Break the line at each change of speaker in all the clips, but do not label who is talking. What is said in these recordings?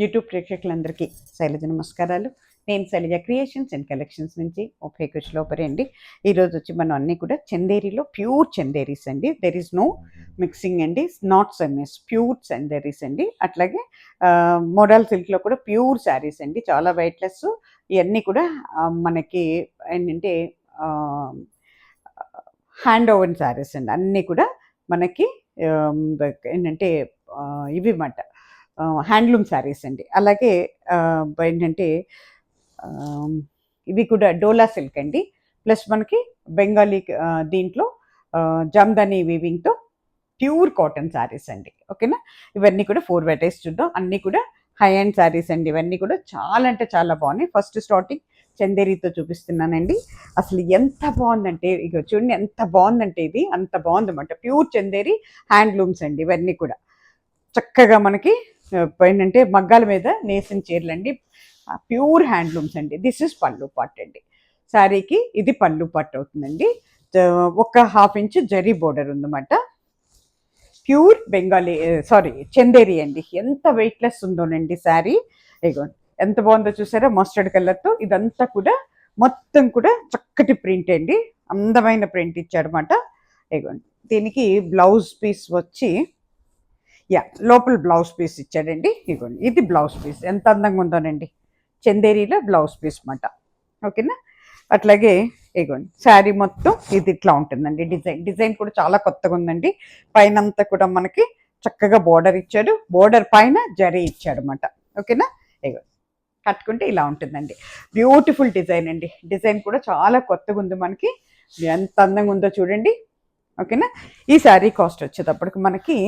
YouTube ప్రేక్షకులందరికీ శైలజ నమస్కారాలు. నేను శైలజ క్రియేషన్స్ అండ్ కలెక్షన్స్ నుంచి ఒకే కుష్లోపరి అండి. ఈరోజు వచ్చి మనం అన్నీ కూడా చందేరిలో ప్యూర్ చందేరీస్ అండి. దెర్ ఈస్ నో మిక్సింగ్ అండి, నాట్ సెమీస్, ప్యూర్ చందేరీస్ అండి. అట్లాగే మోడల్ సిల్క్లో కూడా ప్యూర్ శారీస్ అండి, చాలా వెయిట్లెస్. ఇవన్నీ కూడా మనకి ఏంటంటే హ్యాండ్ ఓవెన్ శారీస్ అండి. అన్నీ కూడా మనకి ఏంటంటే ఇవి మాట హ్యాండ్లూమ్ శారీస్ అండి. అలాగే ఏంటంటే ఇవి కూడా డోలా సిల్క్ అండి. ప్లస్ మనకి బెంగాలీ దీంట్లో జమ్దాని వీవింగ్తో ప్యూర్ కాటన్ శారీస్ అండి. ఓకేనా, ఇవన్నీ కూడా 4 వెరైటీస్ చూద్దాం. అన్నీ కూడా హై అండ్ శారీస్ అండి. ఇవన్నీ కూడా చాలా అంటే చాలా బాగున్నాయి. ఫస్ట్ స్టార్టింగ్ చందేరితో చూపిస్తున్నానండి. అసలు ఎంత బాగుందంటే, ఇక చూడండి ఎంత బాగుందంటే, ఇది అంత బాగుందన్నమాట. ప్యూర్ చందేరి హ్యాండ్లూమ్స్ అండి. ఇవన్నీ కూడా చక్కగా మనకి ఏంటంటే మగ్గాల మీద నేసిన చీరలు అండి. ప్యూర్ హ్యాండ్లూమ్స్ అండి. దిస్ ఇస్ పళ్ళు పాట్ అండి. శారీకి ఇది పళ్ళు పాట్ అవుతుందండి. ఒక 1/2 ఇంచ్ జరీ బోర్డర్ ఉందన్నమాట. ప్యూర్ బెంగాలీ చందేరి అండి. ఎంత వెయిట్లెస్ ఉందోనండి శారీ. ఇగోండి ఎంత బాగుందో చూసారా, మస్టర్డ్ కలర్తో. ఇదంతా కూడా మొత్తం కూడా చక్కటి ప్రింట్ అండి, అందమైన ప్రింట్ ఇచ్చాడనమాట. ఇగోండి దీనికి బ్లౌజ్ పీస్ వచ్చి లోపల బ్లౌజ్ పీస్ ఇచ్చాడండి. ఇగోండి ఇది బ్లౌజ్ పీస్, ఎంత అందంగా ఉందోనండి. చందేరిలో బ్లౌజ్ పీస్ మాట. ఓకేనా, అట్లాగే ఇగోండి శారీ మొత్తం ఇది ఇట్లా ఉంటుందండి. డిజైన్ కూడా చాలా కొత్తగా ఉందండి. పైన అంతా కూడా మనకి చక్కగా బోర్డర్ ఇచ్చాడు, బోర్డర్ పైన జరీ ఇచ్చాడు అనమాట. ఓకేనా, ఇగోండి కట్టుకుంటే ఇలా ఉంటుందండి. బ్యూటిఫుల్ డిజైన్ అండి. డిజైన్ కూడా చాలా కొత్తగా ఉంది మనకి. ఎంత అందంగా ఉందో చూడండి. ఓకేనా, ఈ శారీ కాస్ట్ వచ్చేటప్పటికి మనకి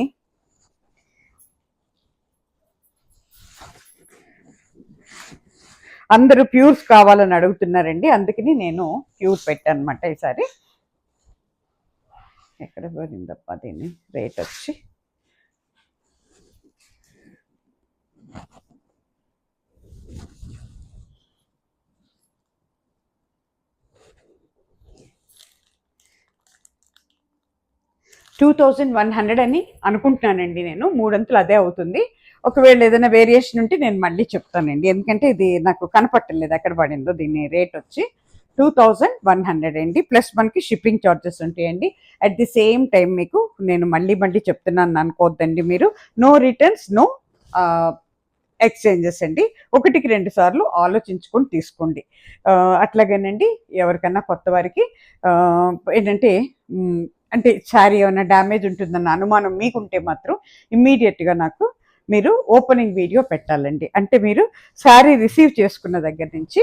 అందరూ ప్యూర్స్ కావాలని అడుగుతున్నారండి, అందుకని నేను ప్యూర్ పెట్టాను అనమాట. ఈసారి ఎక్కడ పోయిందప్ప దీన్ని రేట్ వచ్చి $2100 అని అనుకుంటున్నానండి. నేను 3 అంతులు అదే అవుతుంది. ఒకవేళ ఏదైనా వేరియేషన్ ఉంటే నేను మళ్ళీ చెప్తానండి, ఎందుకంటే ఇది నాకు కనపట్టలేదు ఎక్కడ పడిందో. దీని రేట్ వచ్చి 2100 అండి. ప్లస్ మనకి షిప్పింగ్ ఛార్జెస్ ఉంటాయండి. అట్ ది సేమ్ టైం మీకు నేను మళ్ళీ చెప్తున్నాను అనుకోవద్దండి మీరు. నో రిటర్న్స్, నో ఎక్స్చేంజెస్ అండి. 1కి 2 సార్లు ఆలోచించుకొని తీసుకోండి. అట్లాగేనండి ఎవరికన్నా కొత్త వారికి ఏంటంటే అంటే శారీ ఏమైనా డ్యామేజ్ ఉంటుందన్న అనుమానం మీకుంటే మాత్రం ఇమ్మీడియట్గా నాకు మీరు ఓపెనింగ్ వీడియో పెట్టాలండి. అంటే మీరు శారీ రిసీవ్ చేసుకున్న దగ్గర నుంచి,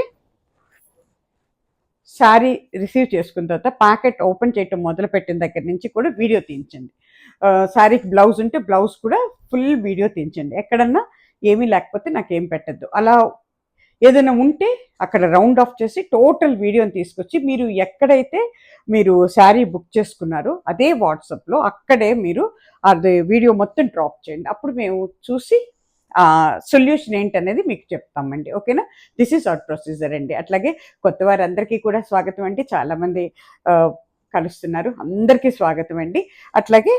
శారీ రిసీవ్ చేసుకున్న తర్వాత ప్యాకెట్ ఓపెన్ చేయటం మొదలుపెట్టిన దగ్గర నుంచి కూడా వీడియో తీయించండి. శారీకి బ్లౌజ్ ఉంటే బ్లౌజ్ కూడా ఫుల్ వీడియో తీయించండి. ఎక్కడన్నా ఏమీ లేకపోతే నాకేం పెట్టద్దు. అలా ఏదైనా ఉంటే అక్కడ రౌండ్ ఆఫ్ చేసి టోటల్ వీడియోని తీసుకొచ్చి మీరు ఎక్కడైతే మీరు శారీ బుక్ చేసుకున్నారో అదే వాట్సాప్లో అక్కడే మీరు అది వీడియో మొత్తం డ్రాప్ చేయండి. అప్పుడు మేము చూసి సొల్యూషన్ ఏంటనేది మీకు చెప్తామండి. ఓకేనా, దిస్ ఈజ్ అవర్ ప్రొసీజర్ అండి. అట్లాగే కొత్త వారందరికీ కూడా స్వాగతం అండి. చాలామంది కలుస్తున్నారు, అందరికీ స్వాగతం అండి. అట్లాగే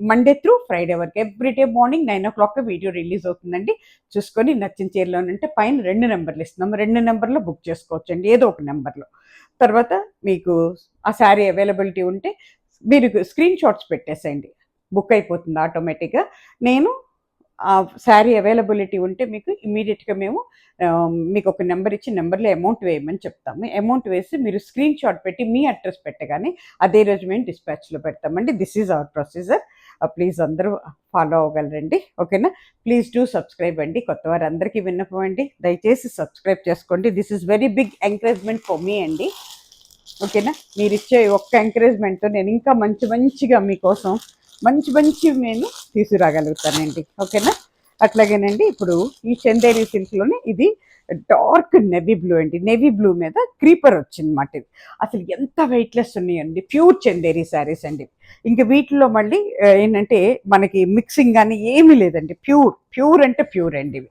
మండే త్రూ ఫ్రైడే వరకు everyday morning 9 o'clock video release అవుతుందండి. చూసుకొని నచ్చిన చీరలోనంటే పైన 2 నెంబర్లు ఇస్తున్నాము, 2 నెంబర్లో బుక్ చేసుకోవచ్చు అండి, ఏదో ఒక నెంబర్లో. తర్వాత మీకు ఆ శారీ అవైలబిలిటీ ఉంటే మీరు స్క్రీన్ షాట్స్ పెట్టేసేయండి, బుక్ అయిపోతుంది ఆటోమేటిక్గా. నేను శారీ అవైలబిలిటీ ఉంటే మీకు ఇమీడియట్గా మేము మీకు ఒక నెంబర్ ఇచ్చి నెంబర్లో అమౌంట్ వేయమని చెప్తాము. అమౌంట్ వేసి మీరు స్క్రీన్ షాట్ పెట్టి మీ అడ్రస్ పెట్టగానే అదే రోజు మేము డిస్పాచ్లో పెడతామండి. This is our procedure. Please అందరూ ఫాలో అవ్వగలరండి. ఓకేనా, ప్లీజ్ డూ సబ్స్క్రైబ్ అండి. కొత్త వారు అందరికీ విన్నపం అండి, దయచేసి సబ్స్క్రైబ్ చేసుకోండి. This is very big encouragement for me అండి. ఓకేనా, మీరు ఇచ్చే ఒక్క ఎంకరేజ్మెంట్తో నేను ఇంకా మంచిగా మీకోసం మంచి నేను తీసుకురాగలుగుతానండి. ఓకేనా, అట్లాగేనండి ఇప్పుడు ఈ చందేరి సిల్క్లోనే ఇది డార్క్ నెవీ బ్లూ అండి. నెవీ బ్లూ మీద క్రీపర్ వచ్చిందన్నమాట. ఇది అసలు ఎంత వెయిట్లెస్ ఉన్నాయండి, ప్యూర్ చందేరి శారీస్ అండి. ఇంకా వీటిలో మళ్ళీ ఏంటంటే మనకి మిక్సింగ్ కానీ ఏమీ లేదండి. ప్యూర్ అంటే ప్యూర్ అండి. ఇవి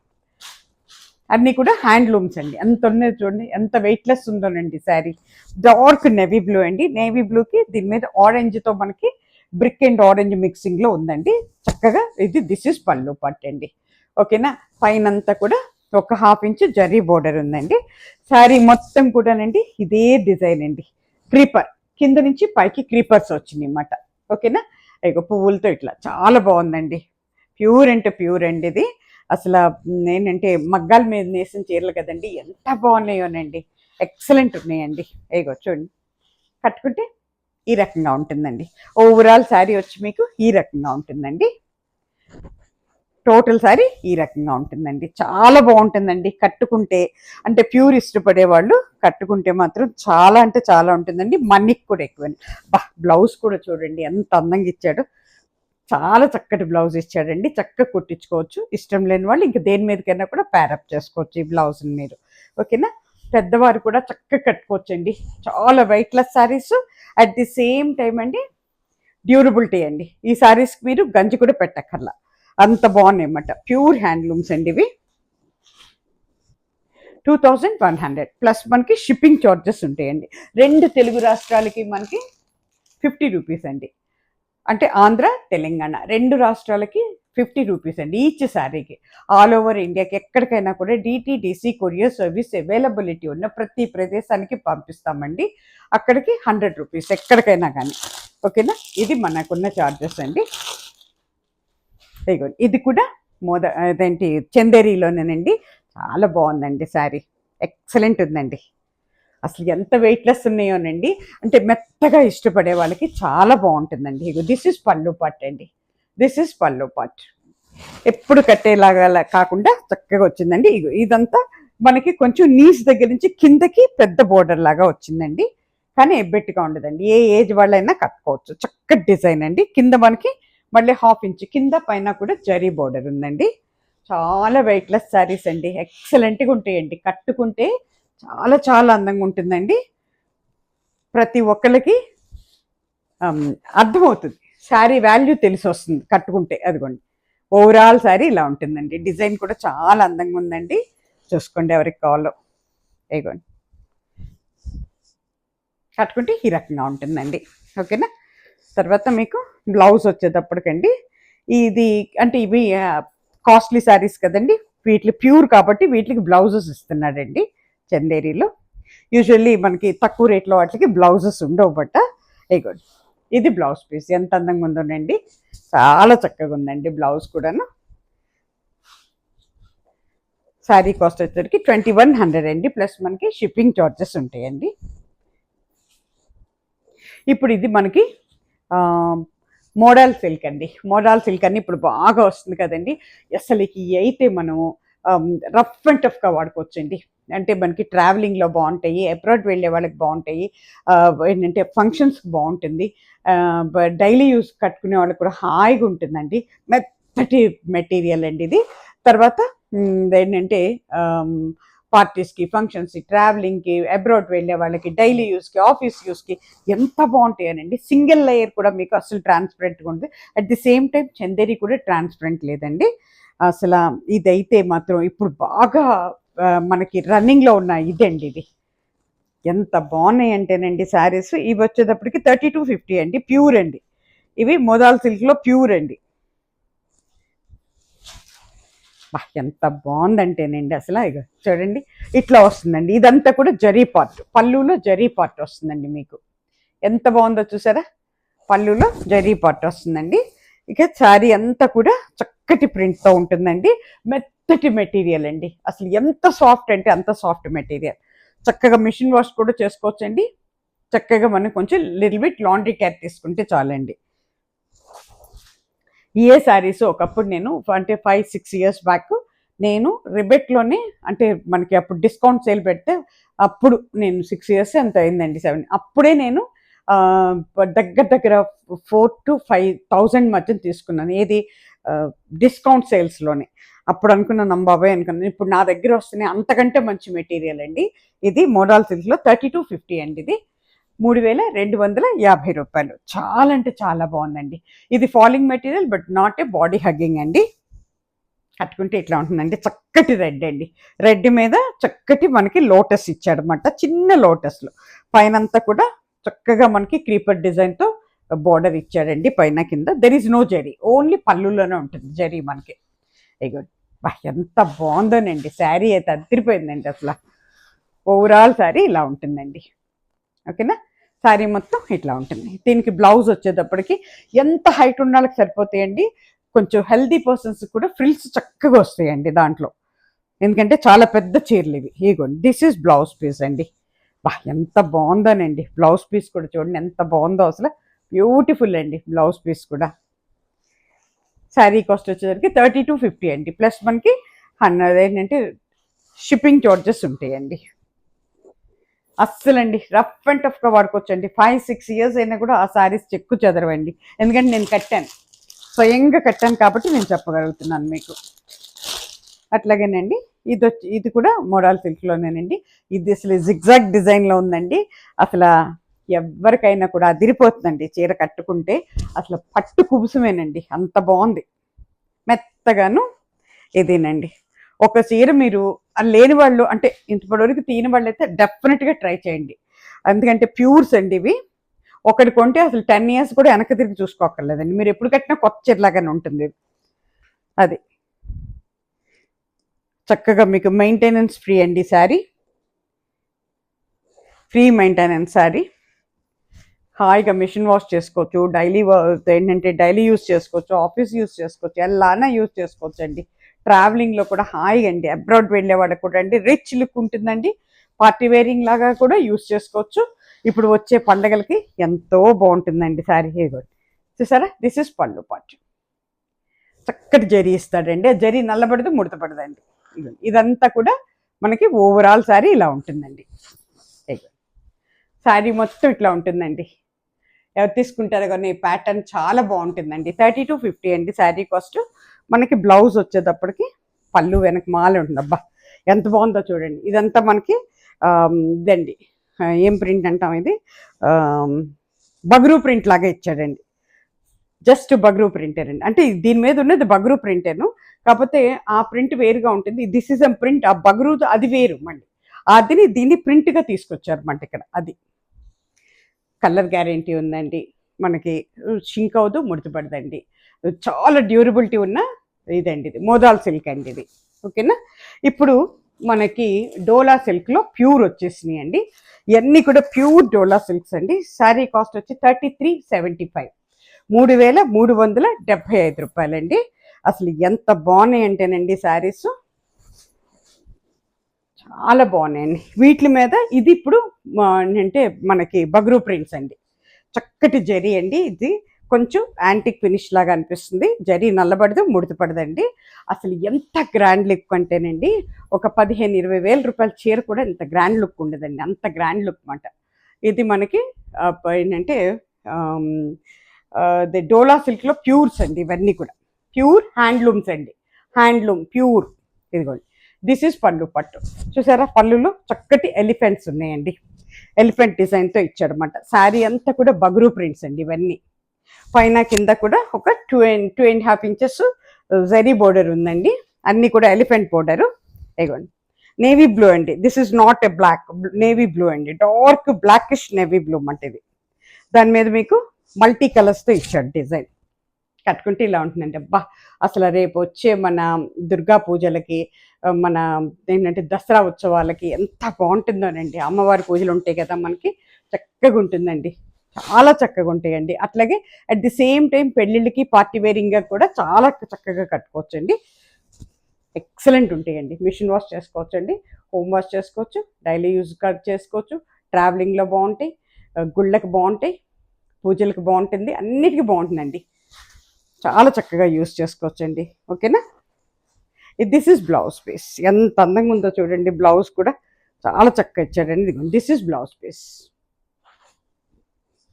అన్నీ కూడా హ్యాండ్లూమ్స్ అండి. ఎంత ఉన్నది చూడండి, ఎంత వెయిట్లెస్ ఉందోనండి శారీ. డార్క్ నెవీ బ్లూ అండి. నేవీ బ్లూకి దీని మీద ఆరెంజ్తో మనకి బ్రిక్ అండ్ ఆరెంజ్ మిక్సింగ్లో ఉందండి. చక్కగా ఇది దిస్ ఇస్ పళ్ళు పట్టు అండి. ఓకేనా. పైనంతా కూడా ఒక 1/2 ఇంచ్ జరీ బోర్డర్ ఉందండి. శారీ మొత్తం కూడానండి ఇదే డిజైన్ అండి. క్రీపర్ కింద నుంచి పైకి క్రీపర్స్ వచ్చినాయి అన్నమాట. ఓకేనా. ఇక పువ్వులతో ఇట్లా చాలా బాగుందండి. ప్యూర్ అంటే ప్యూర్ అండి ఇది. అసలు ఏంటంటే మగ్గాల మీద నేసిన చీరలు కదండి, ఎంత బాగున్నాయోనండి. ఎక్సలెంట్ ఉన్నాయండి. ఇగో చూడండి, కట్టుకుంటే ఈ రకంగా ఉంటుందండి. ఓవరాల్ శారీ వచ్చి మీకు ఈ రకంగా ఉంటుందండి. టోటల్ శారీ ఈ రకంగా ఉంటుందండి. చాలా బాగుంటుందండి కట్టుకుంటే. అంటే ప్యూర్ ఇష్టపడే వాళ్ళు కట్టుకుంటే మాత్రం చాలా అంటే చాలా ఉంటుందండి. మనీకి కూడా ఎక్కువని. బ్లౌజ్ కూడా చూడండి ఎంత అందంగా ఇచ్చాడు. చాలా చక్కటి బ్లౌజ్ ఇచ్చాడండి. చక్కగా కుట్టించుకోవచ్చు. ఇష్టం లేని వాళ్ళు ఇంక దేని మీదకైనా కూడా ప్యారప్ చేసుకోవచ్చు ఈ బ్లౌజ్ని మీరు. ఓకేనా. పెద్దవారు కూడా చక్కగా కట్టుకోవచ్చండి. చాలా weightless saris, at the same time అండి డ్యూరబిలిటీ అండి. ఈ శారీస్కి మీరు గంజి కూడా పెట్టక్కర్లా, అంత బాగున్నాయి అన్నమాట. ప్యూర్ హ్యాండ్లూమ్స్ అండి ఇవి. 2100 ప్లస్ మనకి షిప్పింగ్ ఛార్జెస్ ఉంటాయండి. 2 తెలుగు రాష్ట్రాలకి మనకి 50 రూపీస్ అండి. అంటే ఆంధ్ర తెలంగాణ 2 రాష్ట్రాలకి 50 రూపీస్ అండి ఈచ్ శారీకి. ఆల్ ఓవర్ ఇండియాకి ఎక్కడికైనా కూడా డిటిడిసి కొరియర్ సర్వీస్ అవైలబిలిటీ ఉన్న ప్రతి ప్రదేశానికి పంపిస్తామండి. అక్కడికి 100 రూపీస్ ఎక్కడికైనా కానీ. ఓకేనా. ఇది మనకున్న ఛార్జెస్ అండి. ఇది కూడా అదేంటి చందేరీలోనేనండి. చాలా బాగుందండి శారీ. ఎక్సలెంట్ ఉందండి. అసలు ఎంత వెయిట్లెస్ ఉన్నాయోనండి. అంటే మెత్తగా ఇష్టపడే వాళ్ళకి చాలా బాగుంటుందండి. దిస్ ఇస్ పళ్ళు పాట్ అండి. దిస్ ఇస్ పళ్ళు పాట్. ఎప్పుడు కట్టేలాగా కాకుండా చక్కగా వచ్చిందండి. ఇదంతా మనకి కొంచెం నీస్ దగ్గర నుంచి కిందకి పెద్ద బోర్డర్ లాగా వచ్చిందండి. కానీ ఎబ్బెట్టుగా ఉండదండి. ఏ ఏజ్ వాళ్ళైనా కట్టుకోవచ్చు. చక్కటి డిజైన్ అండి. కింద మనకి మళ్ళీ 1/2 ఇంచ్ కింద పైన కూడా జరీ బోర్డర్ ఉందండి. చాలా వెయిట్లెస్ శారీస్ అండి. ఎక్సలెంట్గా ఉంటాయండి. కట్టుకుంటే చాలా చాలా అందంగా ఉంటుందండి. ప్రతి ఒక్కరికి అర్థమవుతుంది. శారీ వాల్యూ తెలిసి వస్తుంది కట్టుకుంటే. అదిగోండి ఓవరాల్ శారీ ఇలా ఉంటుందండి. డిజైన్ కూడా చాలా అందంగా ఉందండి. చూసుకోండి ఎవరికి కావాలో. ఇదిగోండి కట్టుకుంటే ఈ రకంగా ఉంటుందండి. ఓకేనా. తర్వాత మీకు బ్లౌజ్ వచ్చేటప్పటికండి ఇది అంటే ఇవి కాస్ట్లీ శారీస్ కదండి. వీటికి ప్యూర్ కాబట్టి వీటికి బ్లౌజెస్ ఇస్తున్నాడండి చందేరీలో. యూజువల్లీ మనకి తక్కువ రేట్లో వాటికి బ్లౌజెస్ ఉండవు. బట్ ఇగోండి ఇది బ్లౌజ్ పీస్ ఎంత అందంగా ఉందోనండి. చాలా చక్కగా ఉందండి బ్లౌజ్ కూడాను. శారీ కాస్ట్ వచ్చేసరికి 2100 అండి. ప్లస్ మనకి షిప్పింగ్ ఛార్జెస్ ఉంటాయండి. ఇప్పుడు ఇది మనకి మోడల్ సిల్క్ అండి. మోడల్ సిల్క్ అని ఇప్పుడు బాగా వస్తుంది కదండి. అసలు అయితే మనము రఫ్ అండ్ టఫ్గా వాడుకోవచ్చండి. అంటే మనకి ట్రావెలింగ్లో బాగుంటాయి, అబ్రాడ్ వెళ్ళే వాళ్ళకి బాగుంటాయి, ఏంటంటే ఫంక్షన్స్కి బాగుంటుంది, డైలీ యూస్ కట్టుకునే వాళ్ళకి కూడా హాయిగా ఉంటుందండి. మెత్తటి మెటీరియల్ అండి ఇది. తర్వాత ఏంటంటే పార్టీస్కి, ఫంక్షన్స్కి, ట్రావెలింగ్కి, అబ్రాడ్ వెళ్ళే వాళ్ళకి, డైలీ యూస్కి, ఆఫీస్ యూస్కి ఎంత బాగుంటాయనండి. సింగిల్ లేయర్ కూడా మీకు అసలు ట్రాన్స్పరెంట్గా ఉంది. At the same time Chanderi కూడా ట్రాన్స్పరెంట్ లేదండి. అసలు ఇదైతే మాత్రం ఇప్పుడు బాగా మనకి రన్నింగ్లో ఉన్న ఇదండి ఇది. ఎంత బాగున్నాయి అంటేనండి శారీస్. ఇవి వచ్చేటప్పటికి 3250 అండి. ప్యూర్ అండి. ఇవి మోదాల్ సిల్క్లో ప్యూర్ అండి. ఎంత బాగుందంటేనండి అసలు. ఇక చూడండి ఇట్లా వస్తుందండి. ఇదంతా కూడా జరీ పార్ట్, పళ్ళులో జరీ పార్ట్ వస్తుందండి మీకు. ఎంత బాగుందో చూసారా. పళ్ళులో జరీ పార్ట్ వస్తుందండి. ఇక శారీ అంతా కూడా చక్కటి ప్రింట్తో ఉంటుందండి. మెత్తటి మెటీరియల్ అండి. అసలు ఎంత సాఫ్ట్ అంటే అంత సాఫ్ట్ మెటీరియల్. చక్కగా మిషన్ వాష్ కూడా చేసుకోవచ్చండి. చక్కగా మనం కొంచెం లిటిల్ బిట్ లాండ్రీ కేర్ తీసుకుంటే చాలండి. ఏ శారీస్ ఒకప్పుడు నేను అంటే 5-6 ఇయర్స్ బ్యాక్ నేను రిబెట్లోనే, అంటే మనకి అప్పుడు డిస్కౌంట్ సేల్ పెడితే అప్పుడు నేను 6 ఇయర్స్ ఎంత అయిందండి, 7, అప్పుడే నేను దగ్గర దగ్గర 4,000 to 5,000 మధ్య తీసుకున్నాను. ఏది డిస్కౌంట్ సేల్స్లోనే. అప్పుడు అనుకున్నాను బాబాయ్ అనుకున్నాను. ఇప్పుడు నా దగ్గర వస్తున్నాయి అంతకంటే మంచి మెటీరియల్ అండి. ఇది మోడల్ సిల్క్లో 3250 అండి. ఇది 3250 రూపాయలు. చాలా అంటే చాలా బాగుందండి. ఇది falling material but not a body hugging అండి. కట్టుకుంటే ఇట్లా ఉంటుందండి. చక్కటి రెడ్ అండి. రెడ్ మీద చక్కటి మనకి లోటస్ ఇచ్చాడనమాట. చిన్న లోటస్లో పైనంతా కూడా చక్కగా మనకి క్రీపర్ డిజైన్తో బోర్డర్ ఇచ్చాడండి. పైన కింద there is no zari, only పళ్ళులోనే ఉంటుంది జరీ మనకి. ఇగో ఎంత బాగుందోనండి శారీ అయితే అదిరిపోయిందండి అసలు. ఓవరాల్ శారీ ఇలా ఉంటుందండి. ఓకేనా, శారీ మొత్తం ఇట్లా ఉంటుంది. దీనికి బ్లౌజ్ వచ్చేటప్పటికి ఎంత హైట్ ఉన్న వాళ్ళకి సరిపోతాయండి, కొంచెం హెల్దీ పర్సన్స్ కూడా ఫ్రిల్స్ చక్కగా వస్తాయండి దాంట్లో. ఎందుకంటే చాలా పెద్ద చీరలు ఇవి. ఇగోండి, దిస్ ఈజ్ బ్లౌజ్ పీస్ అండి. ఎంత బాగుందోనండి, బ్లౌజ్ పీస్ కూడా చూడండి ఎంత బాగుందో అసలు. బ్యూటిఫుల్ అండి బ్లౌజ్ పీస్ కూడా. శారీ కాస్ట్ వచ్చేసరికి 3250 అండి. ప్లస్ మనకి 100 ఏంటంటే షిప్పింగ్ చార్జెస్ ఉంటాయండి. అస్సలండి రఫ్ అండ్ టఫ్గా వాడుకోవచ్చండి. 5-6 ఇయర్స్ అయినా కూడా ఆ శారీస్ చెక్కు చెదరవండి. ఎందుకంటే నేను కట్టాను, స్వయంగా కట్టాను కాబట్టి నేను చెప్పగలుగుతున్నాను మీకు. అట్లాగేనండి ఇది కూడా మోడల్ సిల్క్లోనేనండి. ఇది అసలు జిగ్జాగ్ డిజైన్లో ఉందండి. అసలు ఎవరికైనా కూడా అదిరిపోతుందండి చీర కట్టుకుంటే. అసలు పట్టు కుబుసమేనండి, అంత బాగుంది, మెత్తగాను. ఇదేనండి ఒక చీర మీరు లేని వాళ్ళు అంటే ఇంతవరకు తీని వాళ్ళు అయితే డెఫినెట్గా ట్రై చేయండి. ఎందుకంటే ప్యూర్స్ అండి ఇవి. ఒకటి కొంటే అసలు 10 ఇయర్స్ కూడా వెనక్కి తిరిగి చూసుకోక్కర్లేదండి. మీరు ఎప్పుడు కట్టినా కొత్త చీరలాగానే ఉంటుంది. అది చక్కగా మీకు మెయింటెనెన్స్ ఫ్రీ అండి శారీ. Free maintenance sari. హాయిగా మిషన్ వాష్ చేసుకోవచ్చు, డైలీ ఏంటంటే డైలీ యూస్ చేసుకోవచ్చు, ఆఫీస్ యూస్ చేసుకోవచ్చు, ఎలానా యూస్ చేసుకోవచ్చు అండి. ట్రావెలింగ్లో కూడా హాయిగా అండి. అబ్రాడ్ వెళ్ళే వాళ్ళకి కూడా అండి రిచ్ లుక్ ఉంటుందండి. పార్టీ వేరింగ్ లాగా కూడా యూస్ చేసుకోవచ్చు. ఇప్పుడు వచ్చే పండగలకి ఎంతో బాగుంటుందండి శారీ. కూడా చూసారా, దిస్ ఇస్ పళ్ళు పాటు. చక్కటి జరీ ఇస్తాడండి. ఆ జరీ నల్లబడదు, ముడతపడదండి. ఇదంతా కూడా మనకి ఓవరాల్ శారీ ఇలా ఉంటుందండి. శారీ మొత్తం ఇట్లా ఉంటుందండి. ఎవరు తీసుకుంటారో కానీ ప్యాటర్న్ చాలా బాగుంటుందండి. 3250 అండి శారీ కాస్ట్. మనకి బ్లౌజ్ వచ్చేటప్పటికి పళ్ళు వెనక మాల ఉంటుంది. అబ్బా ఎంత బాగుందో చూడండి. ఇదంతా మనకి ఇదండి, ఏం ప్రింట్ అంటాం ఇది, బగ్రూ ప్రింట్ లాగా ఇచ్చాడండి. జస్ట్ బగ్రూ ప్రింటేనండి. అంటే దీని మీద ఉన్నది బగ్రూ ప్రింటేను, కాకపోతే ఆ ప్రింట్ వేరుగా ఉంటుంది. దిస్ ఇస్ ఎ ప్రింట్, ఆ బగ్రూ అది వేరు మళ్ళీ. అది దీన్ని ప్రింట్గా తీసుకొచ్చారు అన్నమాట ఇక్కడ. అది కలర్ గ్యారెంటీ ఉందండి మనకి, షింక్ అవ్వదు, ముడతపడదండి. చాలా డ్యూరబిలిటీ ఉన్న ఇదండి, ఇది మోదాల్ సిల్క్ అండి ఇది. ఓకేనా, ఇప్పుడు మనకి డోలా సిల్క్లో ప్యూర్ వచ్చేసినాయి అండి. ఇవన్నీ కూడా ప్యూర్ డోలా సిల్క్స్ అండి. శారీ కాస్ట్ వచ్చి 3375, 3375 రూపాయలండి. అసలు ఎంత బాగున్నాయి అంటేనండి శారీస్, చాలా బాగున్నాయండి. వీటి మీద ఇది ఇప్పుడు అంటే మనకి బగ్రూ ప్రింట్స్ అండి. చక్కటి జరీ అండి. ఇది కొంచెం యాంటిక్ ఫినిష్ లాగా అనిపిస్తుంది. జరీ నల్లబడదు, ముడతపడదండి. అసలు ఎంత గ్రాండ్ లుక్ అంటేనండి, ఒక 15-20 వేల రూపాయల చీర కూడా ఇంత గ్రాండ్ లుక్ ఉండదండి. అంత గ్రాండ్ లుక్ అన్నమాట. ఇది మనకి ఏంటంటే డోలా సిల్క్లో ప్యూర్స్ అండి. ఇవన్నీ కూడా ప్యూర్ హ్యాండ్లూమ్స్ అండి. Handloom pure. ఇదిగోండి, దిస్ ఈజ్ పళ్ళు పట్టు. చూసారా, పళ్ళులో చక్కటి ఎలిఫెంట్స్ ఉన్నాయండి. ఎలిఫెంట్ డిజైన్తో ఇచ్చాడనమాట. శారీ అంతా కూడా బగ్రూ ప్రింట్స్ అండి ఇవన్నీ. పైన కింద కూడా ఒక 2.5 ఇంచెస్ జరీ బోర్డర్ ఉందండి. అన్నీ కూడా ఎలిఫెంట్ బోర్డరు. ఇదిగోండి, నేవీ బ్లూ అండి. This is not a black, navy blue అండి. డార్క్ బ్లాకిష్ నేవీ బ్లూ అంటే ఇది. దాని మీద మీకు మల్టీ కలర్స్తో ఇచ్చాడు డిజైన్. కట్టుకుంటే ఇలా ఉంటుందండి. అబ్బా అసలు రేపు వచ్చే మన దుర్గా పూజలకి, మన ఏంటంటే దసరా ఉత్సవాలకి ఎంత బాగుంటుందోనండి. అమ్మవారి పూజలు ఉంటాయి కదా మనకి, చక్కగా ఉంటుందండి. చాలా చక్కగా ఉంటాయండి. అట్లాగే అట్ ది సేమ్ టైం పెళ్ళిళ్ళకి, పార్టీ వేరింగ్గా కూడా చాలా చక్కగా కట్టుకోవచ్చండి. ఎక్సలెంట్ ఉంటాయండి. మిషన్ వాష్ చేసుకోవచ్చండి, హోమ్ వాష్ చేసుకోవచ్చు, డైలీ యూజ్ చేసుకోవచ్చు, ట్రావెలింగ్లో బాగుంటాయి, గుళ్ళకి బాగుంటాయి, పూజలకు బాగుంటుంది, అన్నిటికీ బాగుంటుందండి. చాలా చక్కగా యూజ్ చేసుకోవచ్చండి. ఓకేనా, దిస్ ఈజ్ బ్లౌజ్ పీస్. ఎంత అందంగా ఉందో చూడండి. బ్లౌజ్ కూడా చాలా చక్కగా ఇచ్చాడండి. This is blouse piece.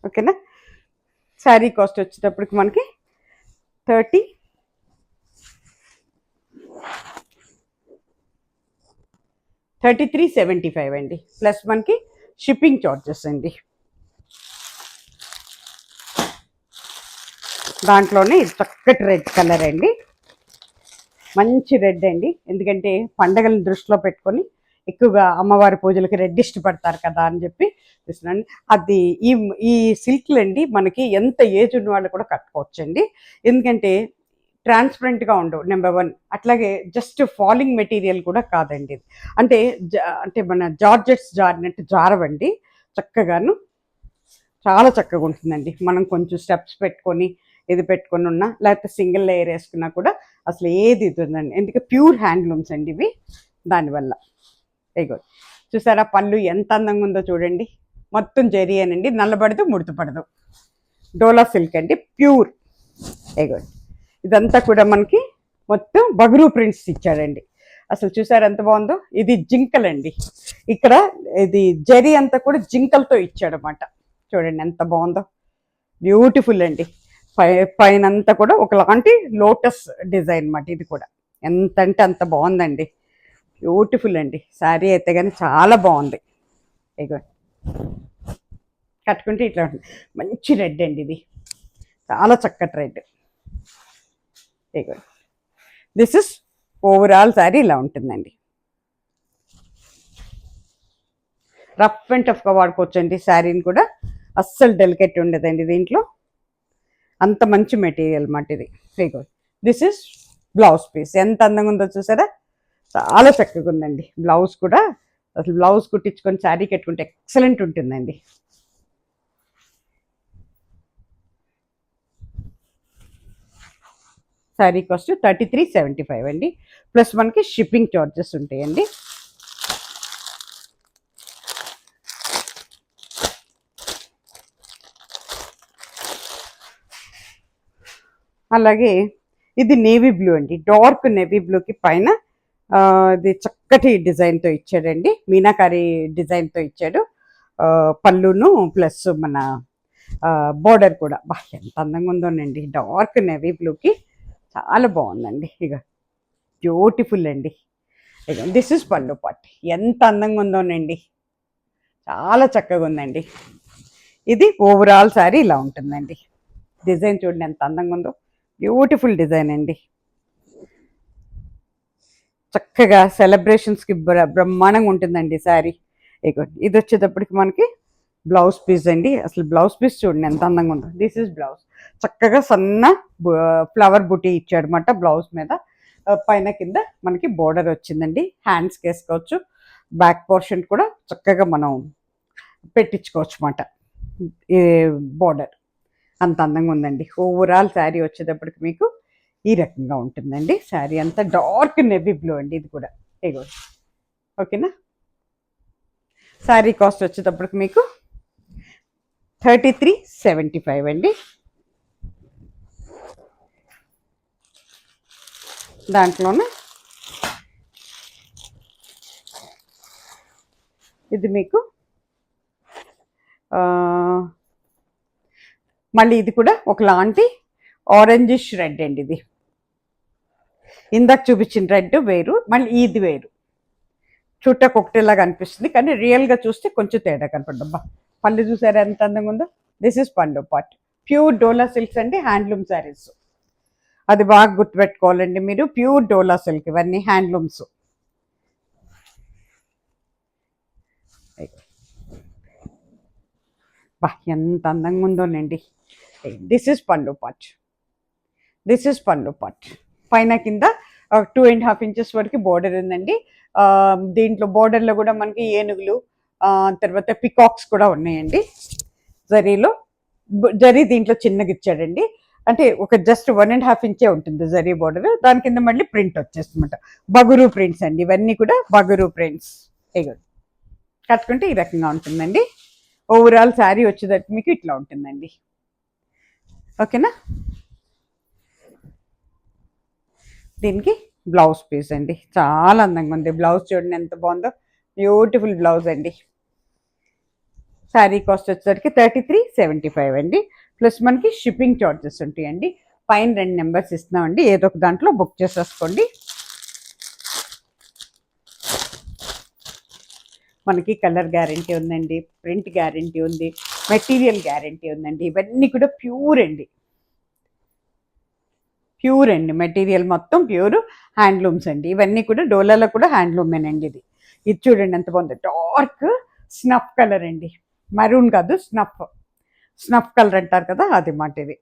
ఓకేనా, శారీ కాస్ట్ వచ్చేటప్పటికి మనకి 3375 అండి. ప్లస్ మనకి షిప్పింగ్ చార్జెస్ అండి. దాంట్లోనే చక్కటి రెడ్ కలర్ అండి, మంచి రెడ్ అండి. ఎందుకంటే పండగలను దృష్టిలో పెట్టుకొని ఎక్కువగా అమ్మవారి పూజలకి రెడ్ ఇష్టపడతారు కదా అని చెప్పి చూస్తున్నాను. అది ఈ సిల్క్లు అండి మనకి ఎంత ఏజ్ ఉన్న వాళ్ళు కూడా కట్టుకోవచ్చండి. ఎందుకంటే ట్రాన్స్పరెంట్గా ఉండవు నెంబర్ వన్. అట్లాగే జస్ట్ ఫాలింగ్ మెటీరియల్ కూడా కాదండి ఇది. అంటే అంటే మన జార్జెట్స్ జారినట్టు జారవండి, చక్కగాను చాలా చక్కగా ఉంటుందండి. మనం కొంచెం స్టెప్స్ పెట్టుకొని ఇది పెట్టుకొని ఉన్నా, లేకపోతే సింగిల్ లేయర్ వేసుకున్నా కూడా అసలు ఏది ఇది ఉందండి. ఎందుకంటే ప్యూర్ హ్యాండ్లూమ్స్ అండి ఇవి. దానివల్ల ఇగో చూసారా పళ్ళు ఎంత అందంగా ఉందో చూడండి. మొత్తం జరీయేనండి, నల్లబడదు ముడతపడదు. డోలా సిల్క్ అండి, ప్యూర్. ఇగో ఇదంతా కూడా మనకి మొత్తం బగురు ప్రింట్స్ ఇచ్చాడండి. అసలు చూసారు ఎంత బాగుందో. ఇది జింకలండి, ఇక్కడ ఇది జరీ అంతా కూడా జింకలతో ఇచ్చాడనమాట. చూడండి ఎంత బాగుందో, బ్యూటిఫుల్ అండి. పైన అంతా కూడా ఒకలాంటి లోటస్ డిజైన్ అన్నమాట. ఇది కూడా ఎంత అంటే అంత బాగుందండి, బ్యూటిఫుల్ అండి. శారీ అయితే కానీ చాలా బాగుంది. ఇగో కట్టుకుంటే ఇట్లా ఉంటుంది, మంచి రెడ్ అండి, ఇది చాలా చక్కటి red. Ego this is overall sari ఇలా ఉంటుందండి. రఫ్ అండ్ టఫ్గా వాడుకోవచ్చండి శారీని కూడా, అస్సలు డెలికేట్ ఉండదండి దీంట్లో. అంత మంచి మెటీరియల్ అన్నమాట ఇది. ఇగో దిస్ ఇస్ బ్లౌజ్ పీస్. ఎంత అందంగా ఉందో చూసారా, చాలా చక్కగా ఉందండి. బ్లౌజ్ కూడా అసలు బ్లౌజ్ కుట్టించుకొని శారీ కట్టుకుంటే ఎక్సలెంట్ ఉంటుందండి. శారీ కాస్ట్ 3375 అండి, ప్లస్ మనకి షిప్పింగ్ చార్జెస్ ఉంటాయండి. అలాగే ఇది నేవీ బ్లూ అండి, డార్క్ నేవీ బ్లూకి పైన ఇది చక్కటి డిజైన్తో ఇచ్చాడండి, మీనాకారి డిజైన్తో ఇచ్చాడు. పళ్ళును ప్లస్ మన బోర్డర్ కూడా బా ఎంత అందంగా ఉందోనండి. డార్క్ నేవీ బ్లూకి చాలా బాగుందండి. ఇక బ్యూటిఫుల్ అండి. ఇక దిస్ ఇస్ పళ్ళు పాట్. ఎంత అందంగా ఉందోనండి, చాలా చక్కగా ఉందండి. ఇది ఓవరాల్ శారీ ఇలా ఉంటుందండి. డిజైన్ చూడండి ఎంత అందంగా ఉందో, బ్యూటిఫుల్ డిజైన్ అండి. చక్కగా సెలబ్రేషన్స్కి బ్రహ్మాండంగా ఉంటుందండి శారీ. ఇది వచ్చేటప్పటికి మనకి బ్లౌజ్ పీస్ అండి. అసలు బ్లౌజ్ పీస్ చూడండి ఎంత అందంగా ఉందో. This is blouse. చక్కగా సన్న ఫ్లవర్ బుటీ ఇచ్చాడు అనమాట బ్లౌజ్ మీద. పైన కింద మనకి బోర్డర్ వచ్చిందండి, హ్యాండ్స్కి వేసుకోవచ్చు. బ్యాక్ పోర్షన్ కూడా చక్కగా మనం పెట్టించుకోవచ్చు అన్నమాట. ఈ బోర్డర్ అంత అందంగా ఉందండి. ఓవరాల్ శారీ వచ్చేటప్పటికి మీకు ఈ రకంగా ఉంటుందండి. శారీ అంతా డార్క్ నెవీ బ్లూ అండి, ఇది కూడా ఇగో. ఓకేనా, శారీ కాస్ట్ వచ్చేటప్పటికి మీకు 3375 అండి. దాంట్లోనే ఇది మీకు మళ్ళీ ఇది కూడా ఒకలాంటి ఆరెంజిష్ రెడ్ అండి. ఇది ఇందాక చూపించిన రెడ్ వేరు, మళ్ళీ ఇది వేరు. చుట్టకు ఒకటిలాగా అనిపిస్తుంది, కానీ రియల్గా చూస్తే కొంచెం తేడా కనపడబ్బా. పళ్ళు చూసారా ఎంత అందంగా ఉందో. దిస్ ఇస్ పళ్ళు పార్ట్. ప్యూర్ డోలా సిల్క్స్ అండి, హ్యాండ్లూమ్ శారీస్. అది బాగా గుర్తుపెట్టుకోవాలండి మీరు. ప్యూర్ డోలా సిల్క్ ఇవన్నీ హ్యాండ్లూమ్స్. బా ఎంత అందంగా ఉందోనండి. దిస్ ఇస్ పళ్ళు పార్ట్. దిస్ ఇస్ పళ్ళు పార్ట్. పైన కింద 2.5 ఇంచెస్ వరకు బోర్డర్ ఉందండి. దీంట్లో బోర్డర్లో కూడా మనకి ఏనుగులు, తర్వాత పికాక్స్ కూడా ఉన్నాయండి. జరీలో జరీ దీంట్లో చిన్నగా ఇచ్చాడండి. అంటే ఒక జస్ట్ 1.5 ఇంచే ఉంటుంది జరీ బోర్డర్. దాని కింద మళ్ళీ ప్రింట్ వచ్చేస్తుందన్నమాట. బగురు ప్రింట్స్ అండి ఇవన్నీ కూడా, బగురు ప్రింట్స్. ఇగో కట్టుకుంటే ఈ రకంగా ఉంటుందండి. ఓవరాల్ శారీ వచ్చేటట్టు మీకు ఇట్లా ఉంటుందండి. ఓకేనా, దీనికి బ్లౌజ్ పీస్ అండి, చాలా అందంగా ఉంది. బ్లౌజ్ చూడండి ఎంత బాగుందో, బ్యూటిఫుల్ బ్లౌజ్ అండి. శారీ కాస్ట్ వచ్చేసరికి 3375 అండి, ప్లస్ మనకి షిప్పింగ్ చార్జెస్ ఉంటాయండి. పైన 2 నెంబర్స్ ఇస్తున్నామండి, ఏదో ఒక దాంట్లో బుక్ చేసేసుకోండి. మనకి కలర్ గ్యారంటీ ఉందండి, ప్రింట్ గ్యారంటీ ఉంది, మెటీరియల్ గ్యారంటీ ఉందండి. ఇవన్నీ కూడా ప్యూర్ అండి, ప్యూర్ అండి. మెటీరియల్ మొత్తం ప్యూర్ హ్యాండ్లూమ్స్ అండి. ఇవన్నీ కూడా డోలాలో కూడా హ్యాండ్లూమేనండి. ఇది చూడండి ఎంత బాగుంది. డార్క్ స్నఫ్ కలర్ అండి, మరూన్ కాదు, స్నఫ్ కలర్ అంటారు కదా, అది మాట. ఇది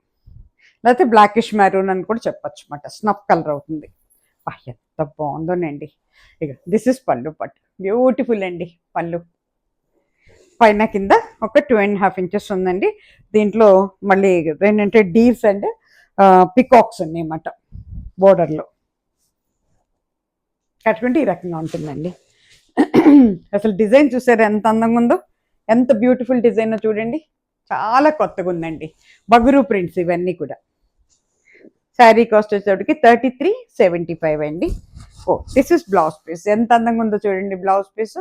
లేకపోతే బ్లాకిష్ మెరూన్ అని కూడా చెప్పచ్చు అనమాట. స్నఫ్ కలర్ అవుతుంది. ఎంత బాగుందోనండి. ఇక దిస్ ఇస్ పళ్ళు పట్టు, బ్యూటిఫుల్ అండి పళ్ళు. పైన కింద ఒక 2.5 ఇంచెస్ ఉందండి. దీంట్లో మళ్ళీ ఏంటంటే డీర్స్ అండ్ పికాక్స్ ఉన్నాయి అన్నమాట బోర్డర్లో. కట్టుకుంటే ఈ రకంగా ఉంటుందండి. అసలు డిజైన్ చూసారు ఎంత అందంగా ఉందో, ఎంత బ్యూటిఫుల్ డిజైన్ చూడండి. చాలా కొత్తగా ఉందండి. బగురు ప్రింట్స్ ఇవన్నీ కూడా. శారీ కాస్ట్ వచ్చేటప్పటికి 3375 అండి. Oh this is blouse piece. ఎంత అందంగా ఉందో చూడండి బ్లౌజ్ పీస్.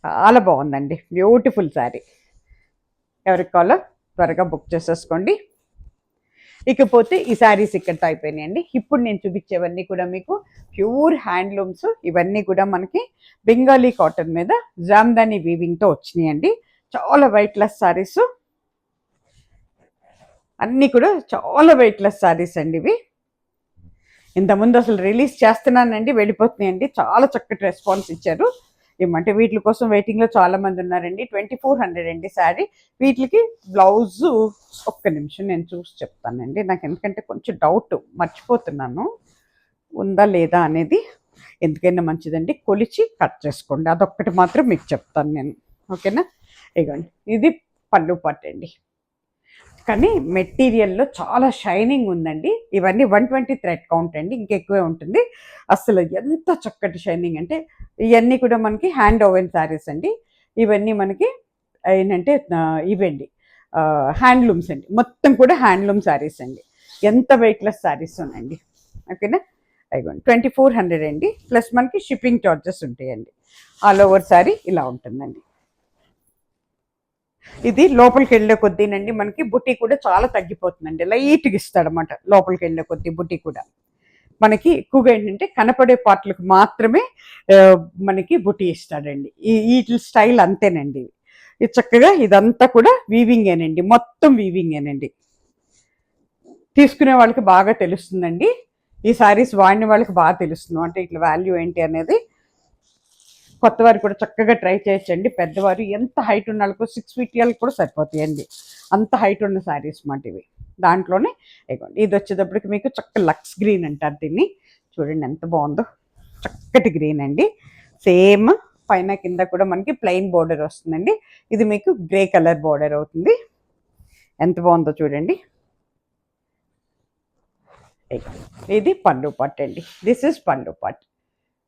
చాలా బాగుందండి, బ్యూటిఫుల్ శారీ. ఎవరికి కావాలో త్వరగా బుక్ చేసేసుకోండి. ఇకపోతే ఈ శారీస్ ఇక్కడితో అయిపోయినాయండి. ఇప్పుడు నేను చూపించేవన్నీ కూడా మీకు ప్యూర్ హ్యాండ్లూమ్స్. ఇవన్నీ కూడా మనకి బెంగాలీ కాటన్ మీద జామ్దాని వీవింగ్తో వచ్చినాయండి. చాలా వెయిట్లెస్ శారీస్, అన్నీ కూడా చాలా వెయిట్లెస్ శారీస్ అండి ఇవి. ఇంతకుముందు అసలు రిలీజ్ చేస్తున్నానండి, వెళ్ళిపోతున్నాయండి. చాలా చక్కటి రెస్పాన్స్ ఇచ్చారు. ఏమంటే వీటి కోసం వెయిటింగ్లో చాలా మంది ఉన్నారండి. 2400 అండి శారీ. వీటికి బ్లౌజు ఒక్క నిమిషం నేను చూసి చెప్తానండి. నాకు ఎందుకంటే కొంచెం డౌట్, మర్చిపోతున్నాను ఉందా లేదా అనేది. ఎందుకైనా మంచిదండి, కొలిచి కట్ చేసుకోండి. అదొక్కటి మాత్రం మీకు చెప్తాను నేను, ఓకేనా? ఇగోండి, ఇది పళ్ళు పాటు అండి. కానీ మెటీరియల్లో చాలా షైనింగ్ ఉందండి. ఇవన్నీ 120 థ్రెడ్ కౌంట్ అండి, ఇంకెక్కువే ఉంటుంది. అసలు ఎంత చక్కటి షైనింగ్ అంటే, ఇవన్నీ కూడా మనకి హ్యాండ్ ఓవెన్ శారీస్ అండి. ఇవన్నీ మనకి ఏంటంటే ఇవండి హ్యాండ్లూమ్స్ అండి. మొత్తం కూడా హ్యాండ్లూమ్ శారీస్ అండి. ఎంత వెయిట్లెస్ శారీస్ ఉన్నాయండి, ఓకేనా? అయిపోయింది. 2400 అండి, ప్లస్ మనకి షిప్పింగ్ చార్జెస్ ఉంటాయండి. ఆల్ ఓవర్ శారీ ఇలా ఉంటుందండి. ఇది లోపలికి వెళ్ళే కొద్దీనండి మనకి బుట్టి కూడా చాలా తగ్గిపోతుందండి. లైట్గా ఇస్తాడనమాట లోపలికి వెళ్ళే కొద్దీ బుట్టి కూడా. మనకి ఎక్కువగా ఏంటంటే కనపడే పార్ట్లకు మాత్రమే మనకి బుట్టి ఇస్తాడండి. ఈ స్టైల్ అంతేనండి. ఇది చక్కగా ఇదంతా కూడా వీవింగేనండి, మొత్తం వీవింగేనండి. తీసుకునే వాళ్ళకి బాగా తెలుస్తుందండి. ఈ శారీస్ వాడిన వాళ్ళకి బాగా తెలుస్తుంది అంటే ఇట్లా వాల్యూ ఏంటి అనేది. కొత్తవారు కూడా చక్కగా ట్రై చేయొచ్చండి. పెద్దవారు ఎంత హైట్ ఉన్న వాళ్ళకు 6 feet కూడా సరిపోతాయండి. అంత హైట్ ఉన్న శారీస్ మాట ఇవి. దాంట్లోనే ఇగోండి, ఇది వచ్చేటప్పటికి మీకు చక్క లక్స్ గ్రీన్ అంటారు దీన్ని. చూడండి ఎంత బాగుందో, చక్కటి గ్రీన్ అండి. సేమ్ పైన కింద కూడా మనకి ప్లెయిన్ బోర్డర్ వస్తుందండి. ఇది మీకు గ్రే కలర్ బోర్డర్ అవుతుంది. ఎంత బాగుందో చూడండి. ఇది పళ్ళు పట్టు అండి. దిస్ ఇస్ పళ్ళు పట్టు,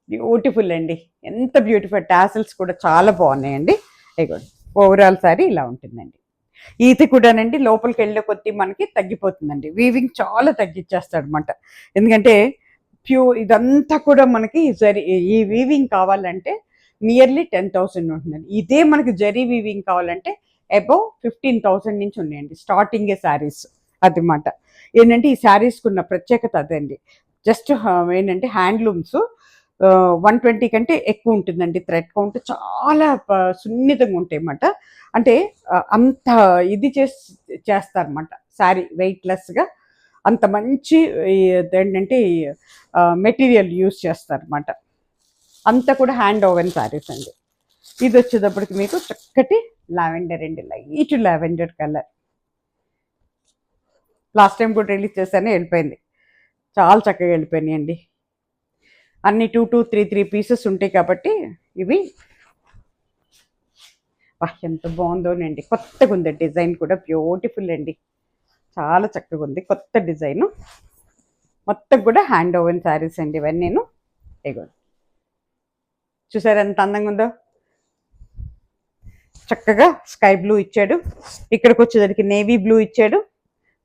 బ్యూటిఫుల్ అండి. ఎంత బ్యూటిఫుల్, టాసిల్స్ కూడా చాలా బాగున్నాయండి. ఇగోండి, ఓవరాల్ శారీ ఇలా ఉంటుందండి. ఇది కూడానండి లోపలికి వెళ్ళే కొద్దీ మనకి తగ్గిపోతుందండి. వీవింగ్ చాలా తగ్గించేస్తాడు అనమాట. ఎందుకంటే ఇదంతా కూడా మనకి ఈ వీవింగ్ కావాలంటే నియర్లీ 10,000 ఉంటుందండి. ఇదే మనకి జరీ వీవింగ్ కావాలంటే అబౌవ్ 15,000 నుంచి ఉన్నాయండి స్టార్టింగే శారీస్. అది మాట ఏంటంటే ఈ శారీస్కి ఉన్న ప్రత్యేకత అదండి. జస్ట్ ఏంటంటే హ్యాండ్లూమ్స్ 120 కంటే ఎక్కువ ఉంటుందండి. థ్రెడ్ కౌంట్ చాలా సున్నితంగా ఉంటాయి అన్నమాట. అంటే అంత ఇది చేస్తారన్నమాట శారీ వెయిట్లెస్గా. అంత మంచి ఏంటంటే మెటీరియల్ యూస్ చేస్తారన్నమాట. అంతా కూడా హ్యాండ్ ఓవెన్ శారీస్ అండి. ఇది వచ్చేటప్పటికి మీకు చక్కటి లావెండర్ అండి, light lavender colour. Last time కూడా రిలీజ్ చేశానే, వెళ్ళిపోయింది. చాలా చక్కగా వెళ్ళిపోయినాయి అండి. అన్ని 2-3 పీసెస్ ఉంటాయి కాబట్టి ఇవి. ఎంత బాగుందోనండి, కొత్తగా ఉంది డిజైన్ కూడా, బ్యూటిఫుల్ అండి. చాలా చక్కగా ఉంది, కొత్త డిజైను. మొత్తం కూడా హ్యాండ్ ఓవెన్ శారీస్ అండి ఇవన్నీ. నేను ఇగో చూసారు ఎంత అందంగా ఉందో. చక్కగా స్కై బ్లూ ఇచ్చాడు, ఇక్కడికి వచ్చేసరికి నేవీ బ్లూ ఇచ్చాడు.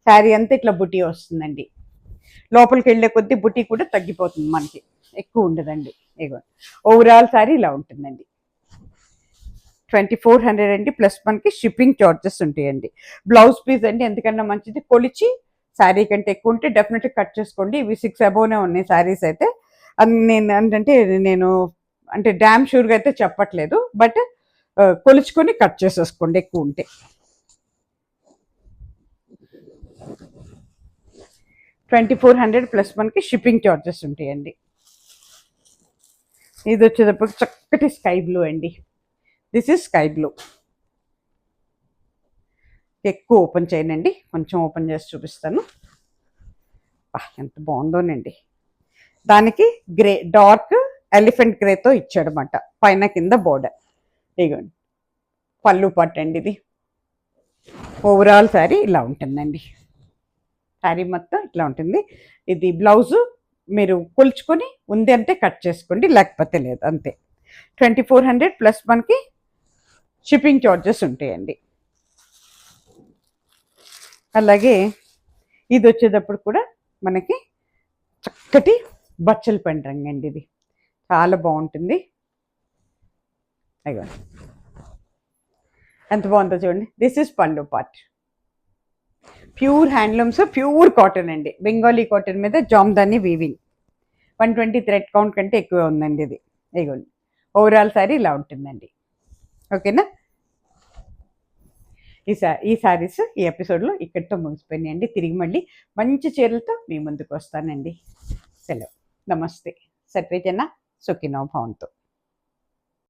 శారీ అంతా ఇట్లా బుటీ వస్తుందండి. లోపలికి వెళ్ళే కొద్దీ బుటీ కూడా తగ్గిపోతుంది, మనకి ఎక్కువ ఉండదండి. ఇగో ఓవరాల్ శారీ ఇలా ఉంటుందండి. 2400 అండి, ప్లస్ మనకి షిప్పింగ్ చార్జెస్ ఉంటాయండి. బ్లౌజ్ పీస్ అండి ఎందుకన్నా మంచిది, కొలిచి శారీ కంటే ఎక్కువ ఉంటే డెఫినెట్గా కట్ చేసుకోండి. ఇవి 6 అబోవ్నే ఉన్నాయి శారీస్ అయితే. నేను అంటే డ్యామ్ షూర్గా అయితే చెప్పట్లేదు, బట్ కొలుచుకొని కట్ చేసేసుకోండి ఎక్కువ ఉంటే. 2400 ప్లస్ మనకి షిప్పింగ్ చార్జెస్ ఉంటాయండి. ఇది వచ్చేటప్పుడు చక్కటి స్కై బ్లూ అండి. This is sky blue. ఎక్కువ ఓపెన్ చేయనండి, కొంచెం ఓపెన్ చేసి చూపిస్తాను. ఎంత బాగుందోనండి. దానికి గ్రే, డార్క్ ఎలిఫెంట్ గ్రేతో ఇచ్చాడనమాట, పైన కింద బోర్డర్. ఇదిగోండి పళ్ళు పట్టండి. ఇది ఓవరాల్ శారీ ఇలా ఉంటుందండి. శారీ మొత్తం ఇట్లా ఉంటుంది. ఇది బ్లౌజు మీరు కొలుచుకొని ఉంది అంటే కట్ చేసుకోండి, లేకపోతే లేదు, అంతే. 2400 ప్లస్ మనకి షిప్పింగ్ చార్జెస్ ఉంటాయండి. అలాగే ఇది వచ్చేటప్పుడు కూడా మనకి చక్కటి బచ్చల పండు రంగు అండి. ఇది చాలా బాగుంటుంది. అయ్యో ఎంత బాగుందో చూడండి. దిస్ ఇస్ పళ్ళు part. Pure handlooms, pure cotton అండి. బెంగాలీ కాటన్ మీద జామ్దాని వీవింగ్. 120 థ్రెడ్ కౌంట్ కంటే ఎక్కువ ఉందండి ఇది. ఇదిగోండి ఓవరాల్ శారీ ఇలా ఉంటుందండి. ఓకేనా. ఈ శారీస్ ఈ ఎపిసోడ్లో ఇక్కడితో ముగిసిపోయినాయండి. తిరిగి మళ్ళీ మంచి చీరలతో మీ ముందుకు వస్తానండి. సెలవు. నమస్తే. సర్వే జన సుఖినో భవంతు.